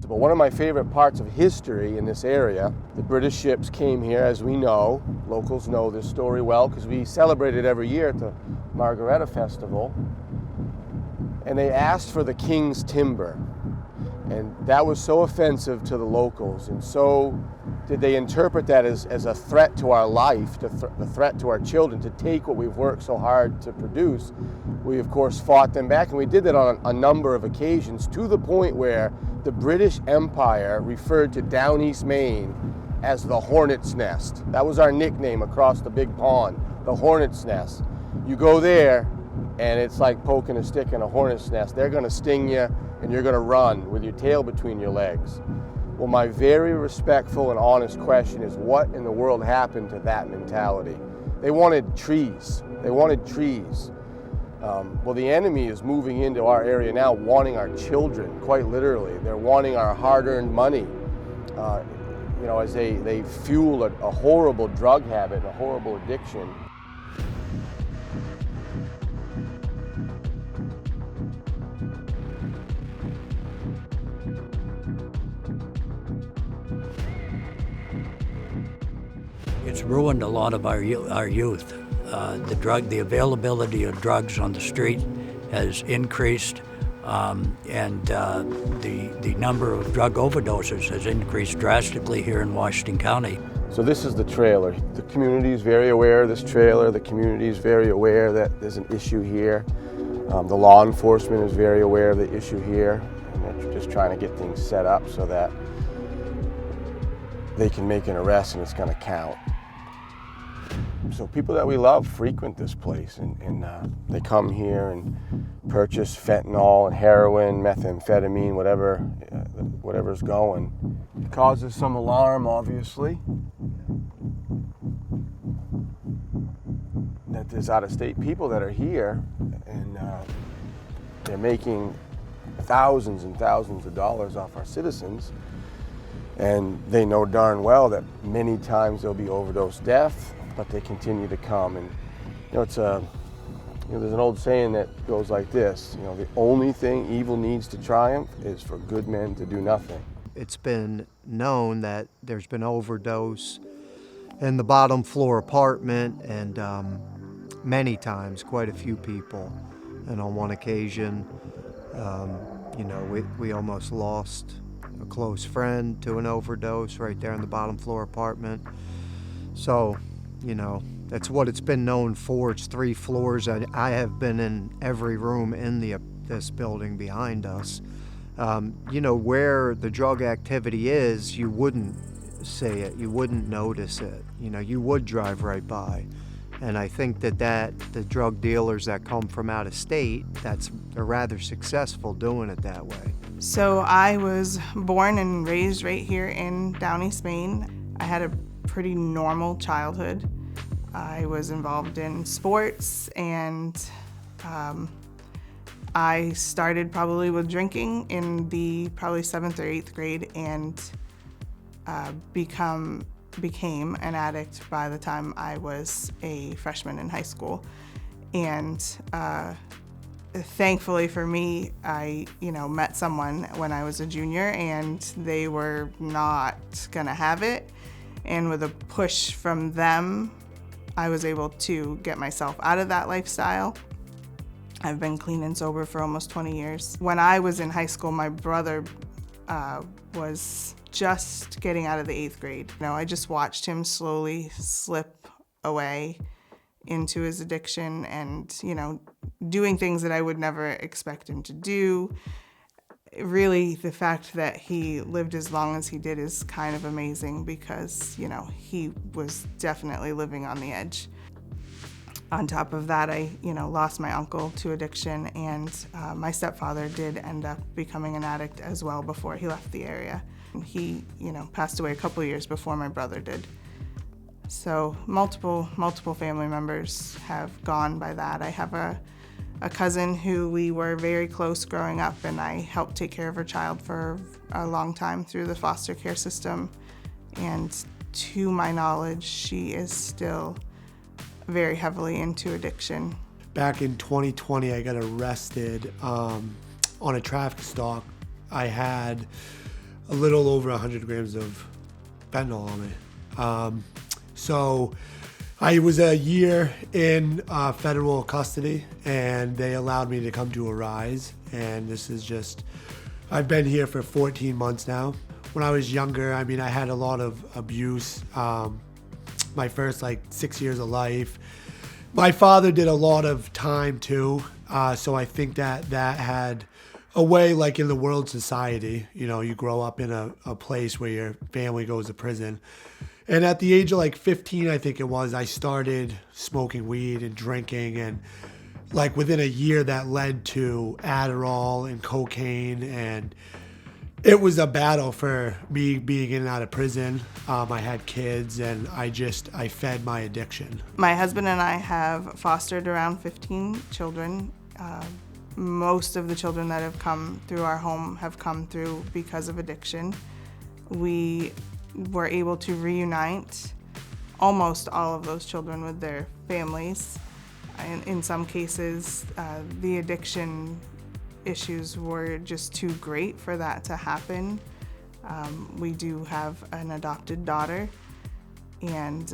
But one of my favorite parts of history in this area, the British ships came here, as we know. Locals know this story well because we celebrate it every year at the Margaretta Festival. And they asked for the king's timber. And that was so offensive to the locals, and so did they interpret that as a threat to our life, the threat to our children, to take what we've worked so hard to produce. We, of course, fought them back, and we did that on a number of occasions, to the point where the British Empire referred to down East Maine as the Hornet's Nest. That was our nickname across the big pond, the Hornet's Nest. You go there, and it's like poking a stick in a hornet's nest. They're going to sting you, and you're going to run with your tail between your legs. Well, my very respectful and honest question is, what in the world happened to that mentality? They wanted trees. They wanted trees. Well, the enemy is moving into our area now, wanting our children, quite literally. They're wanting our hard-earned money, as they fuel a horrible drug habit, a horrible addiction. It's ruined a lot of our youth. The availability of drugs on the street has increased, and the number of drug overdoses has increased drastically here in Washington County. So this is the trailer. The community is very aware of this trailer. The community is very aware that there's an issue here. The law enforcement is very aware of the issue here, and they're just trying to get things set up so that they can make an arrest and it's going to count. So people that we love frequent this place, and they come here and purchase fentanyl and heroin, methamphetamine, whatever's going. It causes some alarm, obviously, that there's out-of-state people that are here, and they're making thousands and thousands of dollars off our citizens. And they know darn well that many times there'll be overdose death, but they continue to come. And there's an old saying that goes like this: the only thing evil needs to triumph is for good men to do nothing. It's been known that there's been overdose in the bottom floor apartment, and many times, quite a few people. And on one occasion, we almost lost a close friend to an overdose right there in the bottom floor apartment. So, that's what it's been known for. It's 3 floors. I have been in every room in this building behind us. Where the drug activity is, you wouldn't see it. You wouldn't notice it. You would drive right by. And I think that the drug dealers that come from out of state, they're rather successful doing it that way. So I was born and raised right here in down East Maine. I had a pretty normal childhood. I was involved in sports, and I started probably with drinking in the probably 7th or 8th grade, and became an addict by the time I was a freshman in high school. And thankfully for me, I met someone when I was a junior, and they were not gonna have it. And with a push from them, I was able to get myself out of that lifestyle. I've been clean and sober for almost 20 years. When I was in high school, my brother was just getting out of the 8th grade. I just watched him slowly slip away into his addiction and, doing things that I would never expect him to do. Really, the fact that he lived as long as he did is kind of amazing because, he was definitely living on the edge. On top of that, I, lost my uncle to addiction, and my stepfather did end up becoming an addict as well before he left the area. He, passed away a couple years before my brother did. So multiple family members have gone by that. I have a cousin who we were very close growing up, and I helped take care of her child for a long time through the foster care system. And to my knowledge, she is still very heavily into addiction. Back in 2020, I got arrested on a traffic stop I had a little over 100 grams of fentanyl on me. So I was a year in federal custody, and they allowed me to come to Arise. And this is just, I've been here for 14 months now. When I was younger, I mean, I had a lot of abuse. My first 6 years of life. My father did a lot of time too. So I think that had a way, in the world society, you grow up in a place where your family goes to prison. And at the age of 15, I think it was, I started smoking weed and drinking, and within a year that led to Adderall and cocaine, and it was a battle for me being in and out of prison. I had kids, and I fed my addiction. My husband and I have fostered around 15 children. Most of the children that have come through our home have come through because of addiction. We were able to reunite almost all of those children with their families. In some cases, the addiction issues were just too great for that to happen. We do have an adopted daughter, and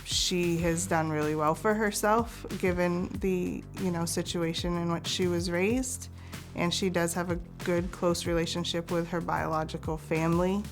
she has done really well for herself given the situation in which she was raised, and she does have a good close relationship with her biological family.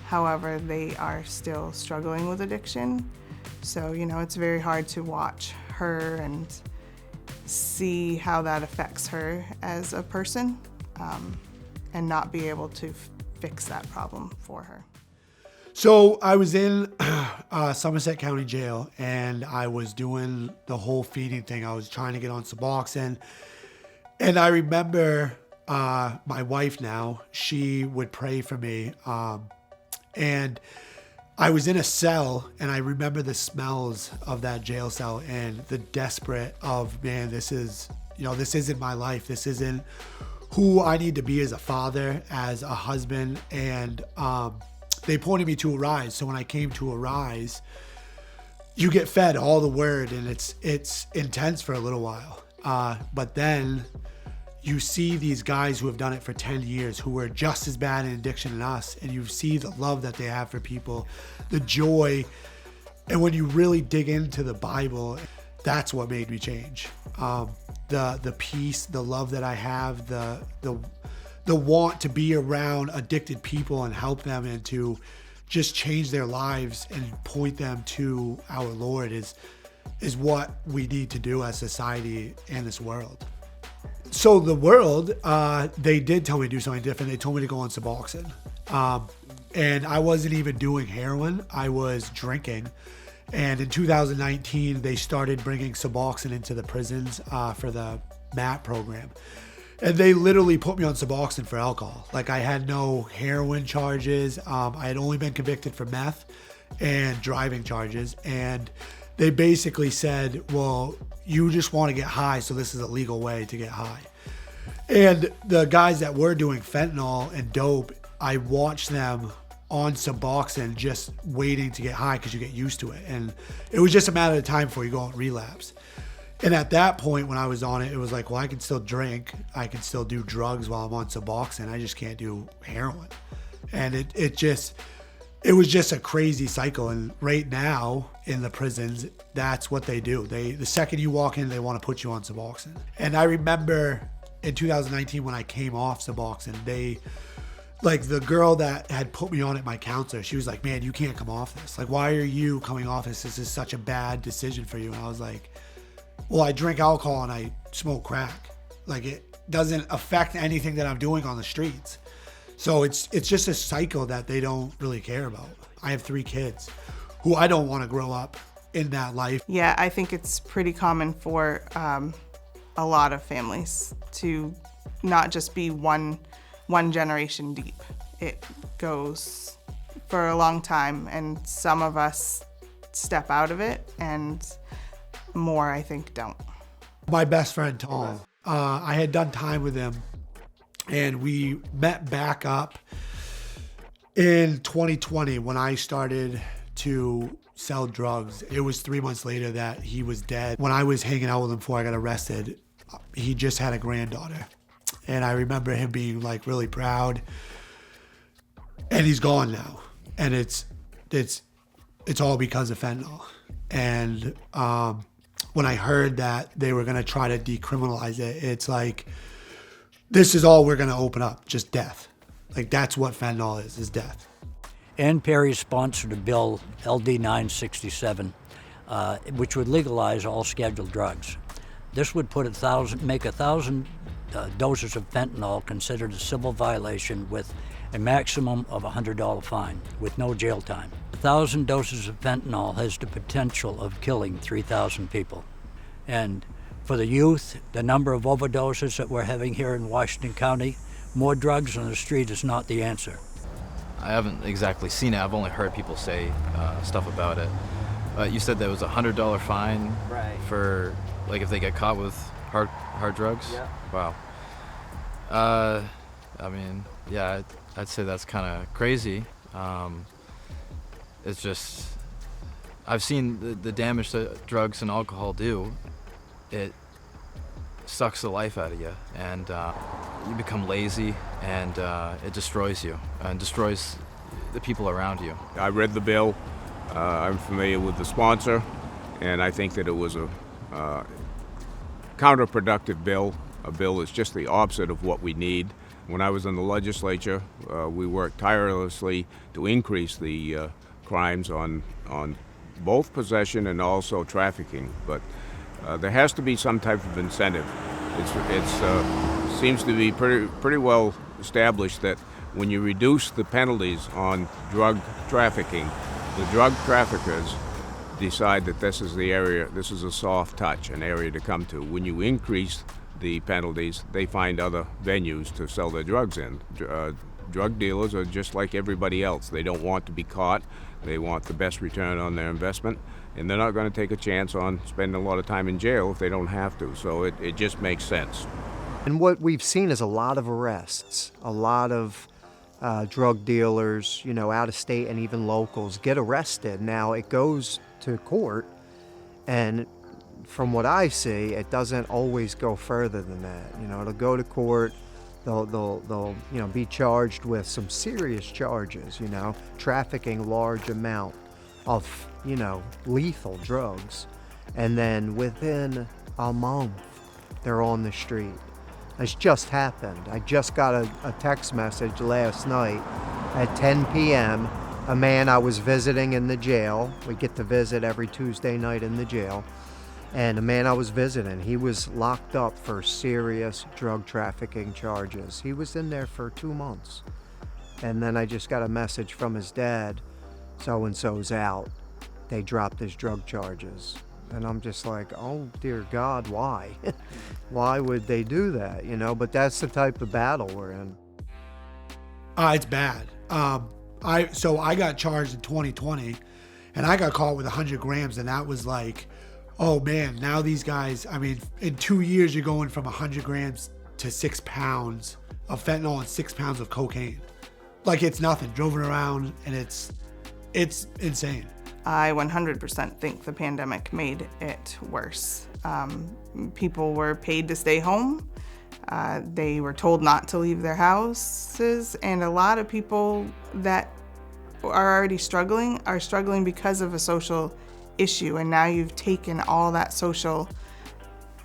However, they are still struggling with addiction, so it's very hard to watch her and see how that affects her as a person, and not be able to fix that problem for her. So I was in Somerset County Jail, and I was doing the whole feeding thing. I was trying to get on Suboxone, and I remember my wife now, she would pray for me, and I was in a cell, and I remember the smells of that jail cell and the desperate of, man, this isn't my life. This isn't who I need to be as a father, as a husband. And they pointed me to Arise. So when I came to Arise, you get fed all the word, and it's intense for a little while. But then you see these guys who have done it for 10 years, who were just as bad in addiction as us, and you see the love that they have for people, the joy. And when you really dig into the Bible, that's what made me change. The peace, the love that I have, the want to be around addicted people and help them, and to just change their lives and point them to our Lord is what we need to do as society and this world. So the world, they did tell me to do something different. They told me to go on Suboxone. And I wasn't even doing heroin. I was drinking. And in 2019, they started bringing Suboxone into the prisons for the MAT program. And they literally put me on Suboxone for alcohol. I had no heroin charges. I had only been convicted for meth and driving charges. And they basically said, well, you just want to get high, so this is a legal way to get high. And the guys that were doing fentanyl and dope, I watched them on Suboxone just waiting to get high because you get used to it. And it was just a matter of time before you go on relapse. And at that point when I was on it, it was like, well, I can still drink. I can still do drugs while I'm on Suboxone. I just can't do heroin. And it was just a crazy cycle. And right now in the prisons, that's what they do. The second you walk in, they want to put you on Suboxone. And I remember in 2019 when I came off Suboxone, the girl that had put me on it, my counselor, she was like, man, you can't come off this. Why are you coming off this? This is such a bad decision for you. And I was like, well, I drink alcohol and I smoke crack. It doesn't affect anything that I'm doing on the streets. So it's just a cycle that they don't really care about. I have 3 kids who I don't want to grow up in that life. Yeah, I think it's pretty common for a lot of families to not just be one generation deep. It goes for a long time, and some of us step out of it, and more, I think, don't. My best friend, Tom, I had done time with him, and we met back up in 2020 when I started to sell drugs. It was 3 months later that he was dead. When I was hanging out with him before I got arrested, he just had a granddaughter. And I remember him being like really proud. And he's gone now. And it's all because of fentanyl. And when I heard that they were going to try to decriminalize it, it's like, this is all we're going to open up, just death. Like, that's what fentanyl is death. Ann Perry sponsored a bill, LD 967, which would legalize all scheduled drugs. This would put make 1,000 doses of fentanyl considered a civil violation with a maximum of a $100 fine with no jail time. 1,000 doses of fentanyl has the potential of killing 3,000 people. And for the youth, the number of overdoses that we're having here in Washington County, more drugs on the street is not the answer. I haven't exactly seen it. I've only heard people say stuff about it. You said there was a $100 fine for, like, if they get caught with hard drugs? Yeah. Wow. I mean, yeah, I'd say that's kind of crazy. It's just, I've seen the damage that drugs and alcohol do. It sucks the life out of you, and you become lazy, and it destroys you and destroys the people around you. I read the bill. I'm familiar with the sponsor, and I think that it was a counterproductive bill. A bill is just the opposite of what we need. When I was in the legislature, we worked tirelessly to increase the crimes on both possession and also trafficking. But there has to be some type of incentive. It seems to be pretty well established that when you reduce the penalties on drug trafficking, the drug traffickers decide that this is the area, this is a soft touch, an area to come to. When you increase the penalties, they find other venues to sell their drugs in. Drug dealers are just like everybody else. They don't want to be caught. They want the best return on their investment, and they're not going to take a chance on spending a lot of time in jail if they don't have to. So it just makes sense. And what we've seen is a lot of arrests, a lot of drug dealers, out of state and even locals get arrested. Now it goes to court, and from what I see, it doesn't always go further than that. It'll go to court. They'll be charged with some serious charges. Trafficking large amount of lethal drugs, and then within a month they're on the street. It's just happened. I just got a text message last night at 10 p.m. A man I was visiting in the jail. We get to visit every Tuesday night in the jail. And the man I was visiting, he was locked up for serious drug trafficking charges. He was in there for 2 months. And then I just got a message from his dad, so-and-so's out. They dropped his drug charges. And I'm just like, oh dear God, why? Why would they do that? But that's the type of battle we're in. It's bad. I got charged in 2020, and I got caught with 100 grams, and that was like, oh man, now these guys, in 2 years, you're going from 100 grams to 6 pounds of fentanyl and 6 pounds of cocaine. Like, it's nothing. Drove it around, and it's insane. I 100% think the pandemic made it worse. People were paid to stay home. They were told not to leave their houses, and a lot of people that are already struggling are struggling because of a social issue, and now you've taken all that social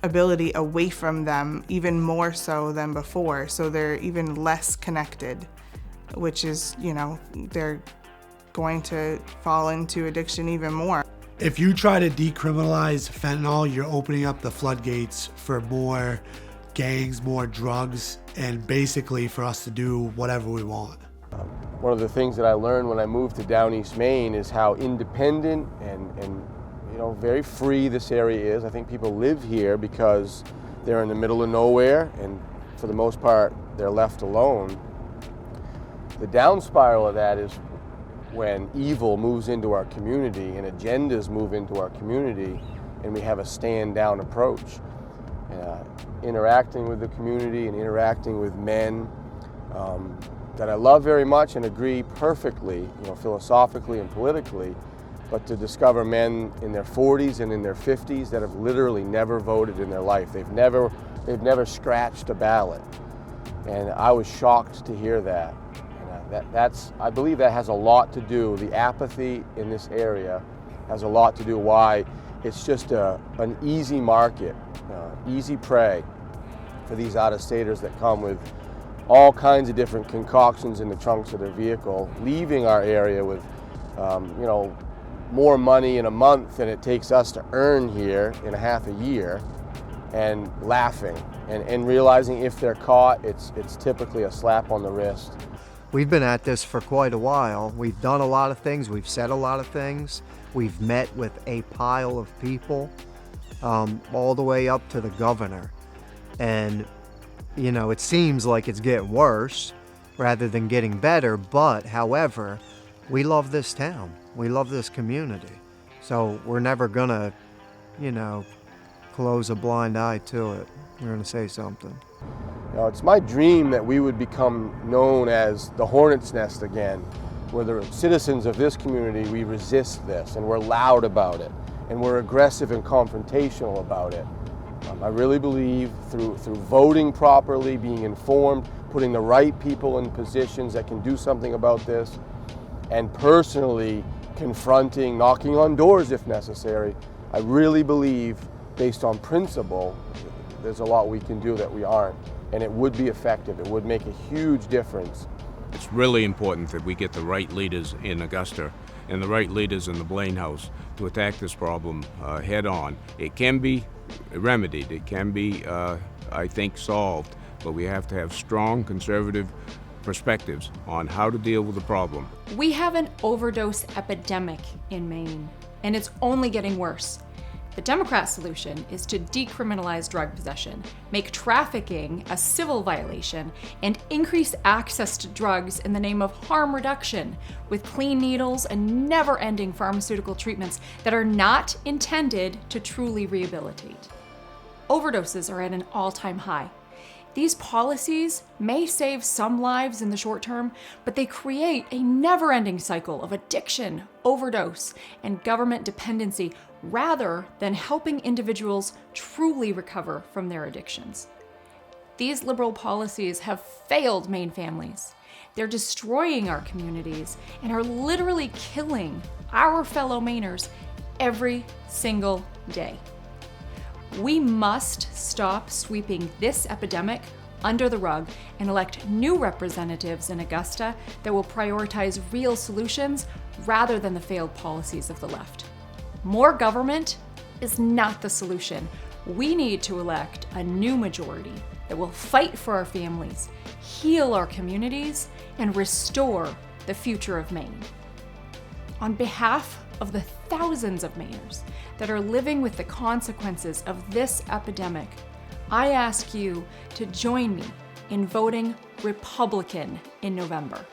ability away from them, even more so than before, so they're even less connected, which is, they're going to fall into addiction even more. If you try to decriminalize fentanyl, you're opening up the floodgates for more gangs, more drugs, and basically for us to do whatever we want. One of the things that I learned when I moved to down East Maine is how independent and very free this area is. I think people live here because they're in the middle of nowhere, and for the most part, they're left alone. The down spiral of that is when evil moves into our community and agendas move into our community, and we have a stand-down approach. Interacting with the community and interacting with men that I love very much and agree perfectly, philosophically and politically, but to discover men in their 40s and in their 50s that have literally never voted in their life. They've never scratched a ballot. And I was shocked to hear that. And I believe that has a lot to do, the apathy in this area has a lot to do why it's just an easy market, easy prey for these out-of-staters that come with all kinds of different concoctions in the trunks of their vehicle, leaving our area with, more money in a month than it takes us to earn here in a half a year, and laughing and realizing if they're caught, it's typically a slap on the wrist. We've been at this for quite a while. We've done a lot of things. We've said a lot of things. We've met with a pile of people, all the way up to the governor. And, it seems like it's getting worse rather than getting better. But, however, we love this town. We love this community. So we're never gonna, close a blind eye to it. We're gonna say something. It's my dream that we would become known as the Hornet's Nest again, where the citizens of this community, we resist this and we're loud about it and we're aggressive and confrontational about it. I really believe through voting properly, being informed, putting the right people in positions that can do something about this, and personally confronting, knocking on doors if necessary, I really believe, based on principle, there's a lot we can do that we aren't. And it would be effective. It would make a huge difference. It's really important that we get the right leaders in Augusta and the right leaders in the Blaine House to attack this problem head on. It can be remedied. It can be, I think, solved, but we have to have strong conservative perspectives on how to deal with the problem. We have an overdose epidemic in Maine, and it's only getting worse. The Democrat solution is to decriminalize drug possession, make trafficking a civil violation, and increase access to drugs in the name of harm reduction with clean needles and never-ending pharmaceutical treatments that are not intended to truly rehabilitate. Overdoses are at an all-time high. These policies may save some lives in the short term, but they create a never-ending cycle of addiction, overdose, and government dependency rather than helping individuals truly recover from their addictions. These liberal policies have failed Maine families. They're destroying our communities and are literally killing our fellow Mainers every single day. We must stop sweeping this epidemic under the rug and elect new representatives in Augusta that will prioritize real solutions rather than the failed policies of the left. More government is not the solution. We need to elect a new majority that will fight for our families, heal our communities, and restore the future of Maine. On behalf of the thousands of Mainers that are living with the consequences of this epidemic, I ask you to join me in voting Republican in November.